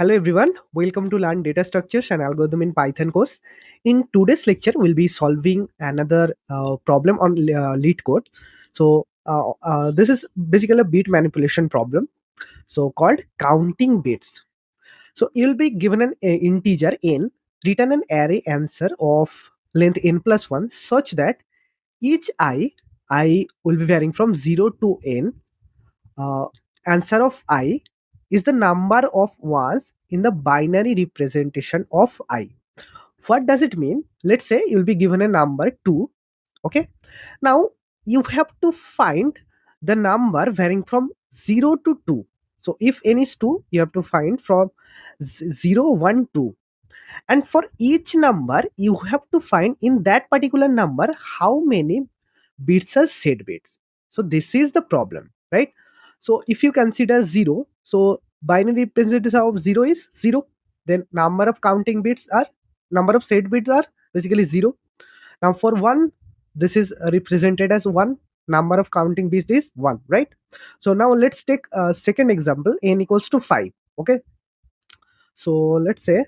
Hello everyone, welcome to Learn Data Structures and Algorithm in Python course. In today's lecture, we'll be solving another problem on Leetcode. This is basically a bit manipulation problem, so called counting bits. So you'll be given an integer n, return an array answer of length n plus 1 such that each I will be varying from 0 to n. uh, Answer of I is the number of ones in the binary representation of I. What does it mean? Let's say you'll be given a number 2. Okay. Now you have to find the number varying from 0 to 2. So if n is 2, you have to find from 0, 1, 2. And for each number, you have to find in that particular number how many bits are set bits. So this is the problem, right? So if you consider 0, so binary representation of 0 is 0. Then number of counting bits are, number of set bits are basically 0. Now for 1, this is represented as 1. Number of counting bits is 1, right? So now let's take a second example, n equals to 5. Okay. So let's say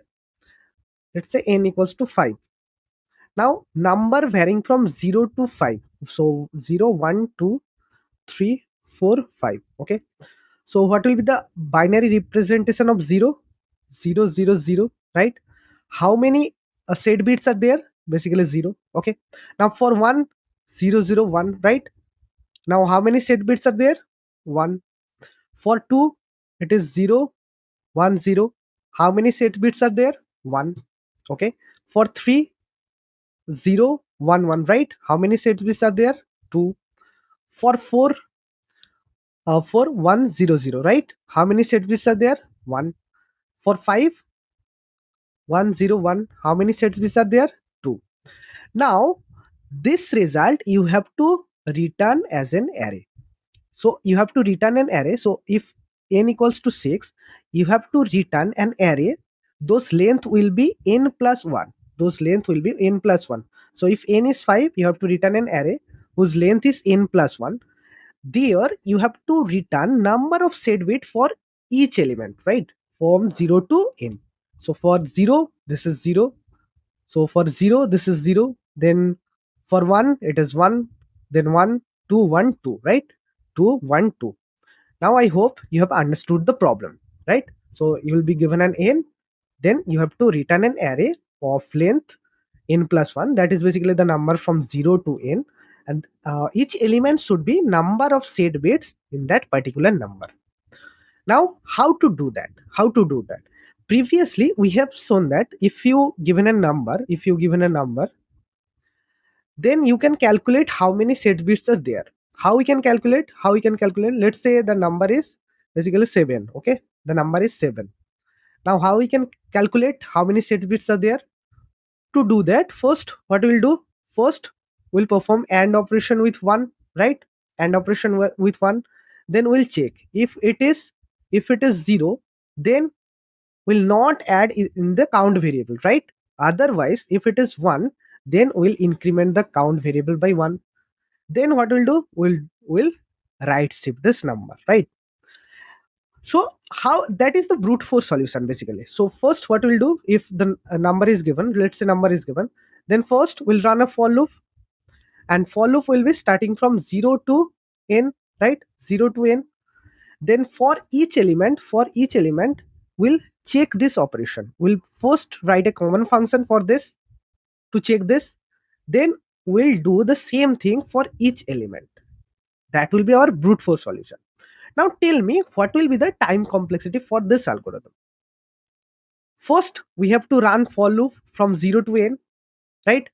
n equals to 5. Now number varying from 0 to 5. So 0, 1, 2, 3, 4, 5. Okay. So what will be the binary representation of 0? 0, 0, 0, right? How many set bits are there? Basically 0. Okay. Now for 1, 0, 0, 1, right? Now how many set bits are there? 1. For 2, it is 0, 1, 0. How many set bits are there? 1. Okay. For 3, 0, 1, 1, right? How many set bits are there? 2. For 4, 1, 0, 0, right? How many set bits are there? 1. For 5, 1, 0, 1. How many set bits are there? 2. Now, this result you have to return as an array. So, you have to return an array. So, if n equals to 6, you have to return an array. Those length will be n plus 1. Those length will be n plus 1. So, if n is 5, you have to return an array whose length is n plus 1. There you have to return number of set bit for each element, right? From 0 to n. So for 0, this is 0. So for 0, this is 0. Then for 1, it is 1. Then 1, 2, 1, 2, right? 2, 1, 2. Now I hope you have understood the problem, right? So you will be given an n. Then you have to return an array of length n plus 1. That is basically the number from 0 to n. And each element should be number of set bits in that particular number. Now, how to do that? How to do that? Previously, we have shown that if you given a number, then you can calculate how many set bits are there. How we can calculate? How we can calculate? Let's say the number is basically 7. Okay, the number is 7. Now, how we can calculate how many set bits are there? To do that, first, what we'll do? First, we'll perform AND operation with 1, right? AND operation with 1. Then we'll check if it is 0, then we'll not add in the count variable, right? Otherwise, if it is 1, then we'll increment the count variable by 1. Then what we'll do? We'll right shift this number, right? So how that is the brute force solution basically. So first what we'll do, if the number is given, let's say number is given, then first we'll run a for loop, and for loop will be starting from 0 to n, right? 0 to n. Then for each element we'll check this operation. We'll first write a common function for this to check this. Then we'll do the same thing for each element. That will be our brute force solution. Now tell me, what will be the time complexity for this algorithm? First, we have to run for loop from 0 to n, right?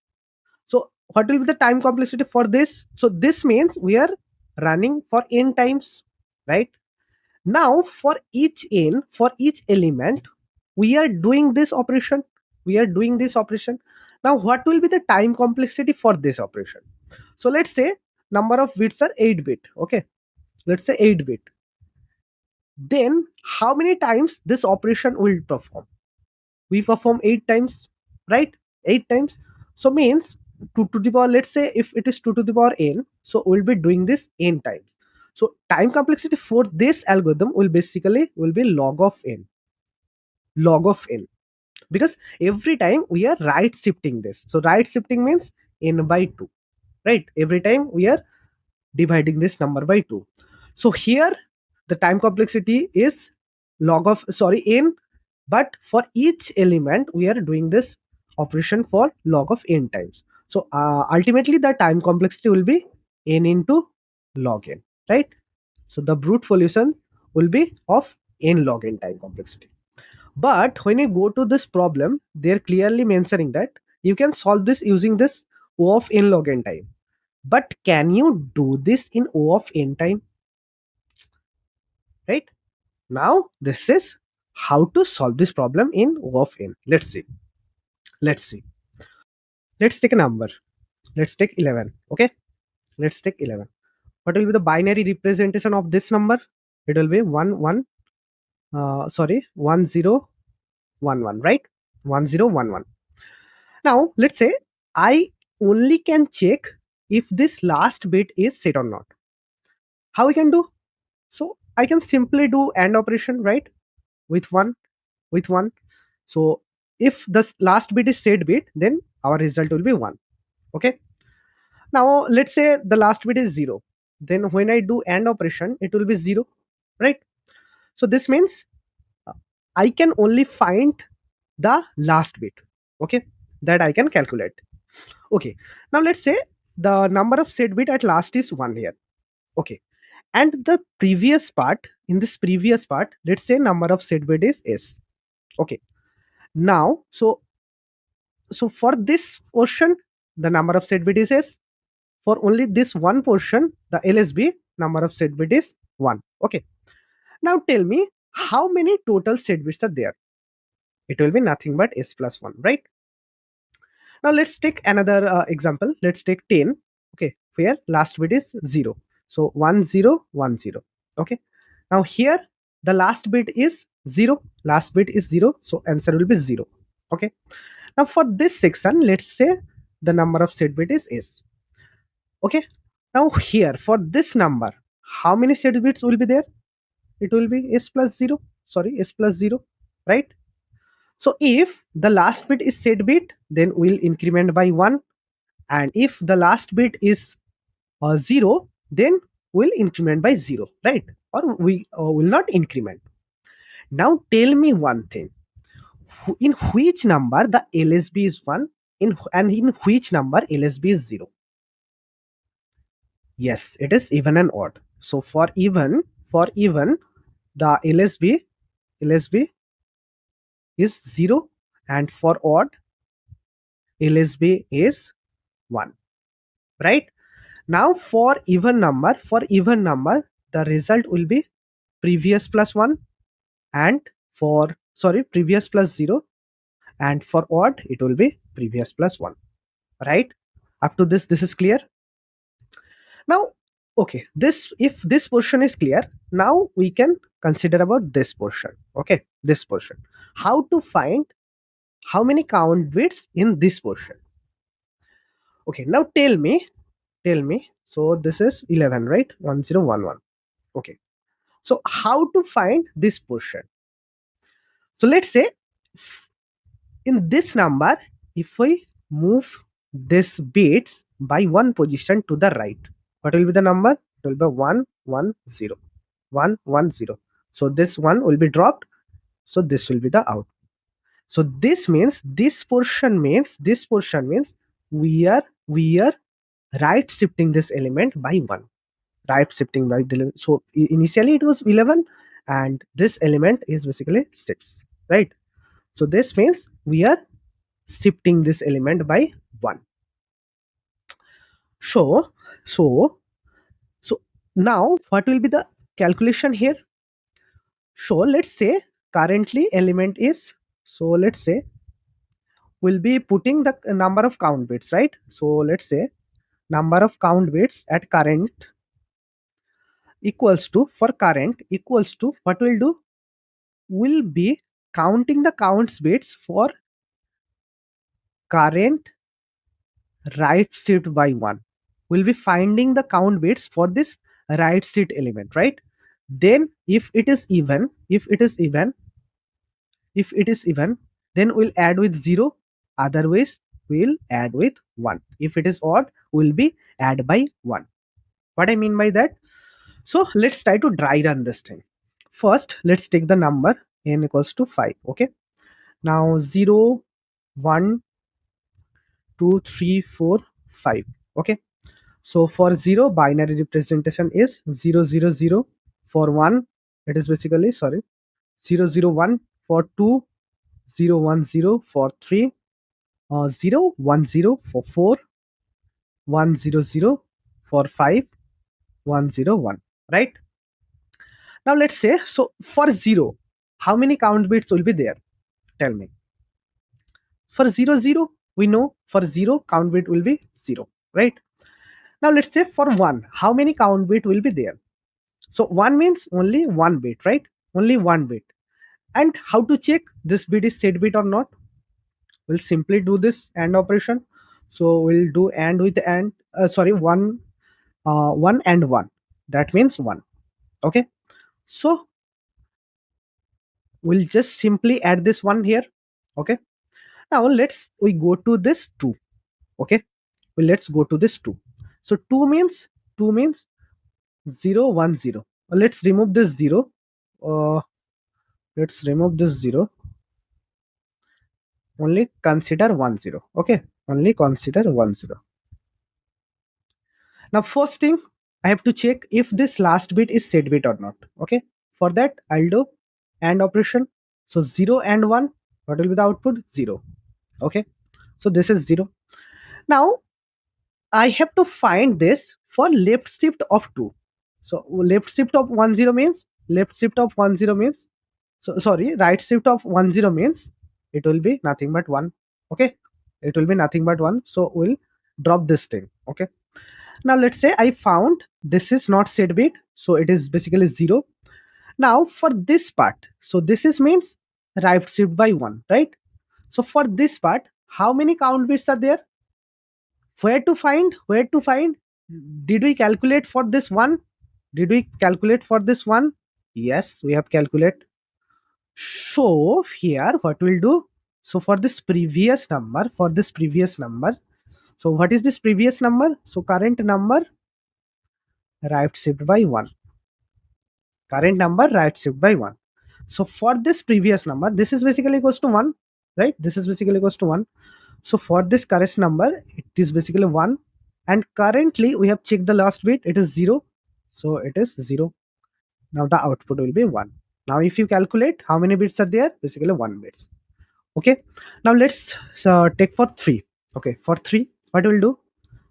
So what will be the time complexity for this? So this means we are running for n times, right? Now for each element, we are doing this operation. Now what will be the time complexity for this operation? So let's say number of bits are 8 bit. Okay, let's say 8 bit. Then how many times this operation will perform? We perform 8 times, right? 8 times. So means 2 to the power, let's say if it is 2 to the power n, so we'll be doing this n times. So time complexity for this algorithm will be log of n. log of n, because every time we are right shifting this. So right shifting means n by 2, right? Every time we are dividing this number by 2. So here the time complexity is log of, sorry, n, but for each element we are doing this operation for log of n times. So ultimately the time complexity will be n into log n, right? So the brute solution will be of n log n time complexity. But when you go to this problem, they're clearly mentioning that you can solve this using this O of n log n time. But can you do this in O of n time? Right? Now, this is how to solve this problem in O of n. Let's see. Let's see. Let's take a number. Let's take 11. Okay? Let's take 11. What will be the binary representation of this number? It will be 1 1 sorry, 1 0 1 1, right? 1 0 1 1. Now, let's say I only can check if this last bit is set or not. How we can do? So I can simply do AND operation, right? With 1, with 1. So if the last bit is set bit, then our result will be 1. Okay. Now let's say the last bit is 0. Then when I do AND operation, it will be 0, right? So this means uh, I can only find the last bit. Okay. That I can calculate. Okay. Now let's say the number of set bit at last is 1 here. Okay. And the previous part, in this previous part, let's say number of set bit is s. Okay. Now, so for this portion, the number of set bit is s. For only this one portion, the LSB number of set bit is 1. Okay. Now tell me how many total set bits are there? It will be nothing but s plus 1, right? Now let's take another example. Let's take 10. Okay, where last bit is 0. So 1 0 1 0. Okay. Now here the last bit is 0. Last bit is 0. So answer will be 0. Okay. Now for this section, let's say the number of set bit is s. Okay. Now here for this number, how many set bits will be there? It will be s plus 0. Sorry, s plus 0. Right. So if the last bit is set bit, then we'll increment by 1. And if the last bit is 0, then we'll increment by 0, right? Or we will not increment. Now tell me one thing. In which number the LSB is 1, and in which number LSB is 0? Yes, it is even and odd. So for even the LSB is 0, and for odd LSB is 1, right? Now for even number, the result will be previous plus 1, and for, sorry, previous plus 0, and for odd it will be previous plus 1, right? Up to this is clear. Now, okay, this, if this portion is clear, now we can consider about this portion. Okay, this portion. How to find how many count bits in this portion? Okay, now tell me. So this is 11, right? 1011. Okay. So how to find this portion? So let's say in this number, if we move this bits by one position to the right, what will be the number? It will be 110. 110. So this one will be dropped. So this will be the out. So this means this portion means we are right shifting this element by 1. Right shifting by the, so initially it was 11, and this element is basically 6, right? So this means we are shifting this element by 1. So so so now what will be the calculation here? So let's say currently element is, so let's say we'll be putting the number of count bits, right? So let's say number of count bits at current equals to, for current equals to, what we'll do, will be counting the counts bits for current right shift by 1. We'll be finding the count bits for this right shift element, right? Then if it is even, If it is even, then we'll add with 0. Otherwise, we'll add with 1. If it is odd, we'll be add by 1. What I mean by that? So let's try to dry run this thing. First, let's take the number n equals to 5. Okay. Now 0, 1, 2, 3, 4, 5. Okay. So for 0, binary representation is 0, 0, 0. For 1, it is basically, sorry, 0, 0, 1. For 2, 0, 1, 0. For 3, 0, 1, 0. For 4, 1, 0, 0. For 5, 1, 0, 1. Right? Now let's say, so for 0, how many count bits will be there? Tell me. For 0, 0, we know for 0, count bit will be 0. Right? Now let's say for 1, how many count bit will be there? So 1 means only 1 bit, right? Only 1 bit. And how to check this bit is set bit or not? We'll simply do this AND operation. So we'll do AND with AND, 1 and 1. That means 1. Okay. So we'll just simply add this 1 here. Okay. Now we go to this 2. Okay. Well, let's go to this 2. So 2 means 0, 1, 0. Let's remove this 0. Uh, let's remove this 0. Only consider 1, 0. Okay. Only consider 1, 0. Now first thing, I have to check if this last bit is set bit or not. Okay. For that, I'll do AND operation. So 0 and 1. What will be the output? 0. Okay. So this is 0. Now I have to find this for left shift of 2. So left shift of 1, 0 means, left shift of 1, 0 means, so sorry, right shift of 1, 0 means it will be nothing but 1. Okay. It will be nothing but 1. So we'll drop this thing. Okay. Now let's say I found this is not set bit. So it is basically 0. Now for this part, so this is means right shift by 1, right? So for this part, how many count bits are there? Where to find? Where to find? Did we calculate for this one? Did we calculate for this one? Yes, we have calculate. So here what we'll do? So for this previous number, so what is this previous number? So current number right shift by 1. Current number right shift by 1. So for this previous number, this is basically equals to 1, right? This is basically equals to 1. So for this current number, it is basically 1. And currently we have checked the last bit, it is 0. So it is 0. Now the output will be 1. Now if you calculate how many bits are there, basically 1 bits. Okay. Now let's take for 3. Okay. For 3, what we'll do?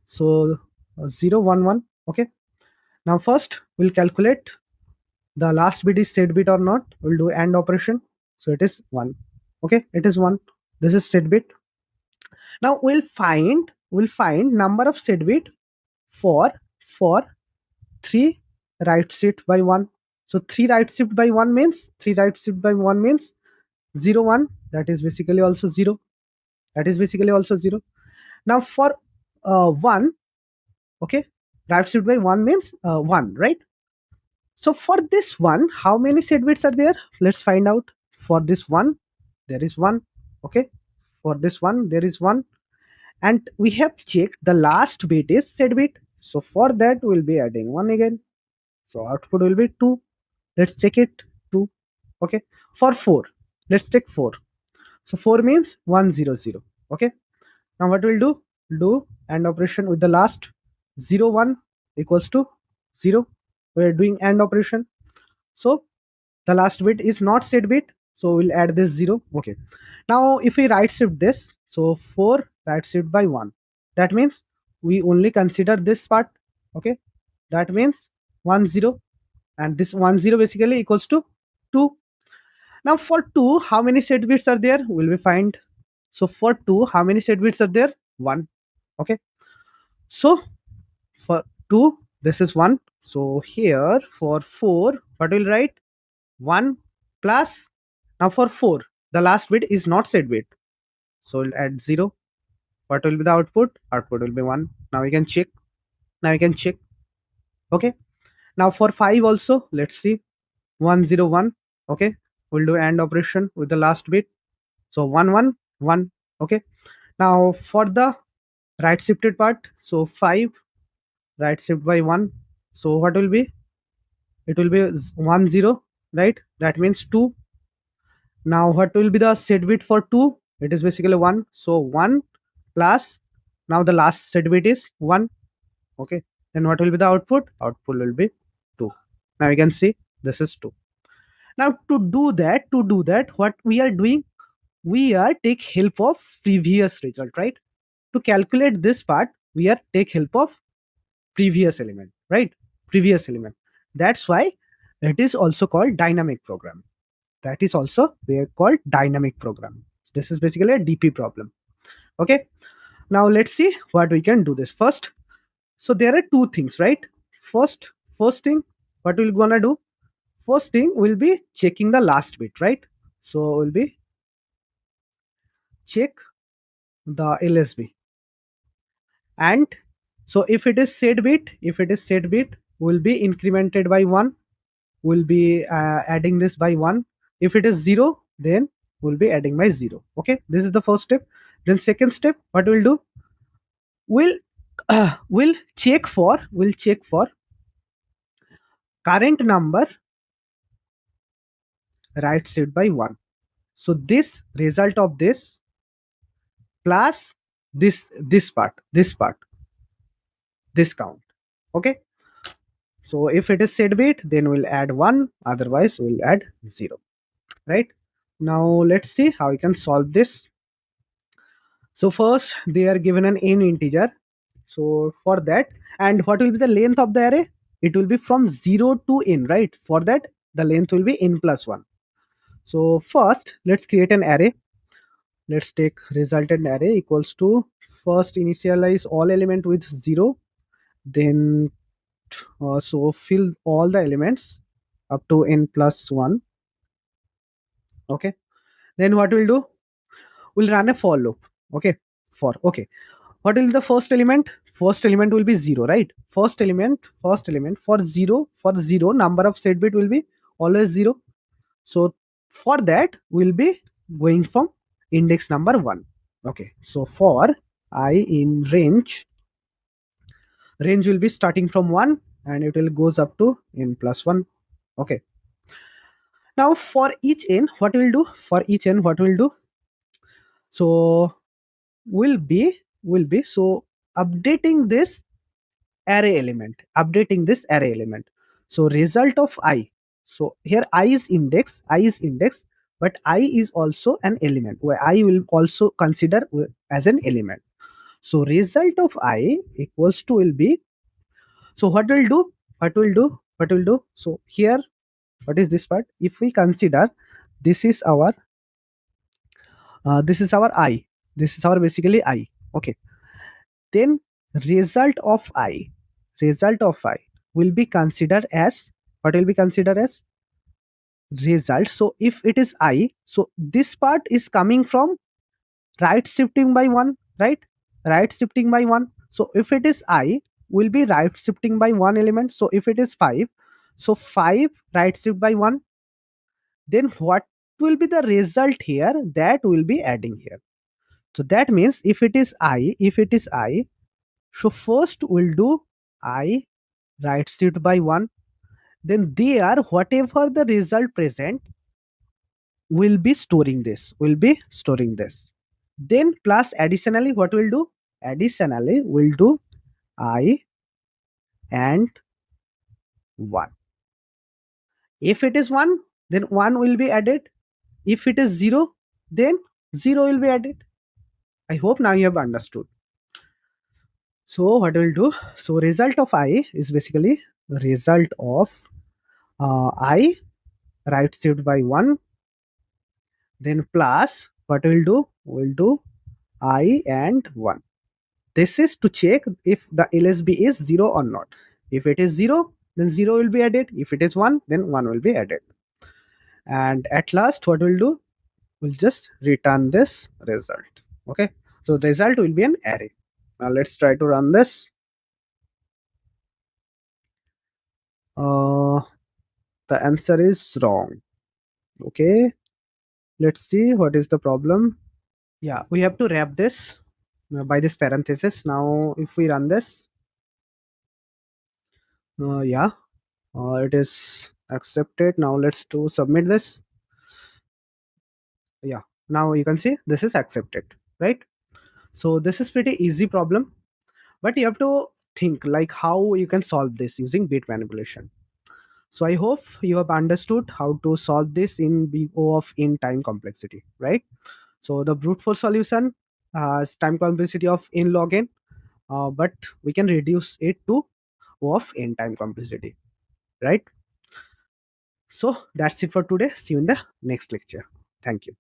So 0, 1, 1. Okay. Now first we'll calculate the last bit is set bit or not. We'll do AND operation. So it is 1. Okay. It is 1. This is set bit. Now we'll find number of set bit for 3 right shift by 1. So 3 right shift by 1 means 0, 1. That is basically also 0. That is basically also 0. Now for 1, okay, right shift by 1 means 1, right? So for this one, how many set bits are there? Let's find out. For this one, there is 1. Okay. For this one, there is 1. And we have checked the last bit is set bit. So for that, we'll be adding 1 again. So output will be 2. Let's check it. 2. Okay. For 4, let's take 4. So 4 means 1, 0, 0. Okay. Now what we'll do? Do AND operation with the last 0, 1 equals to 0. We're doing AND operation. So the last bit is not set bit. So we'll add this 0. Okay. Now if we right shift this, so 4 right shift by 1. That means we only consider this part. Okay. That means 1, 0. And this 1, 0 basically equals to 2. Now for 2, how many set bits are there? Will we find. So for 2, how many set bits are there? 1. Okay. So for 2, this is 1. So here for 4, what will write? 1 plus. Now for 4, the last bit is not set bit. So we'll add 0. What will be the output? Output will be 1. Now we can check. Okay. Now for 5 also, let's see. 1, 0, 1. Okay. we'll do AND operation with the last bit. So 1 1 1. Okay. Now for the right shifted part, so 5 right shift by 1. So what will be? It will be 1 0, right? That means 2. Now what will be the set bit for 2? It is basically 1. So 1 plus, now the last set bit is 1. Okay. Then what will be the output? Output will be 2. Now you can see this is 2. Now to do that, what we are doing, we are take help of previous result, right? To calculate this part, we are take help of previous element, right? Previous element. That's why it is also called dynamic program. That is also we are called dynamic program. This is basically a DP problem. Okay. Now let's see what we can do this first. So there are two things, right? First thing, what we're gonna do? First thing will be checking the last bit, right? So will be check the LSB. And so if it is set bit, will be incremented by 1, will be adding this by 1. If it is 0, then we'll be adding by 0. Okay, this is the first step. Then second step, what we'll do, we'll we'll check for current number right shift by 1. So this result of this plus this count. Okay. So if it is set bit, then we'll add 1, otherwise we'll add 0. Right. Now let's see how we can solve this. So first they are given an n integer. So for that, and what will be the length of the array? It will be from 0 to n, right? For that, the length will be n plus 1. So first, let's create an array. Let's take resultant array equals to, first initialize all element with 0, then so fill all the elements up to n plus 1. Okay. Then what we'll do? We'll run a for loop. Okay. Okay. What will be the first element? First element will be 0, right? First element for 0 number of set bit will be always 0. So for that we'll be going from index number 1. Okay. So for I in range will be starting from 1 and it will goes up to n plus 1. Okay. Now for each n, what we'll do? For each n, what we'll do? So will be so updating this array element. So result of I. So here I is index, but I is also an element where I will also consider as an element. So result of I equals to will be, so what will do, so here, what is this part? If we consider this is our I, this is our basically I. Okay. Then result of I will be considered as, what will be considered as result. So if it is I, so this part is coming from right shifting by 1, right? Right shifting by 1. So if it is I, will be right shifting by 1 element. So if it is 5, so 5 right shift by 1. Then what will be the result here? That will be adding here. So that means if it is I, so first we'll do I right shift by 1. Then there, whatever the result present, will be storing this. Then plus additionally, what we'll do? Additionally, we'll do I and 1. If it is 1, then 1 will be added. If it is 0, then 0 will be added. I hope now you have understood. So what we'll do? So result of I is basically result of I right shift by 1. Then plus, what we'll do? We'll do I and 1. This is to check if the LSB is 0 or not. If it is 0, then 0 will be added. If it is 1, then 1 will be added. And at last, what we'll do? We'll just return this result. Okay. So the result will be an array. Now let's try to run this. Uh, the answer is wrong. Okay, let's see what is the problem. Yeah, we have to wrap this by this parenthesis. Now, if we run this, yeah, it is accepted. Now, let's to submit this. Yeah, now you can see this is accepted, right? So this is pretty easy problem, but you have to think like how you can solve this using bit manipulation. So I hope you have understood how to solve this in BO of in time complexity, right? So the brute force solution has time complexity of in log n, but we can reduce it to O of n time complexity, right? So that's it for today. See you in the next lecture. Thank you.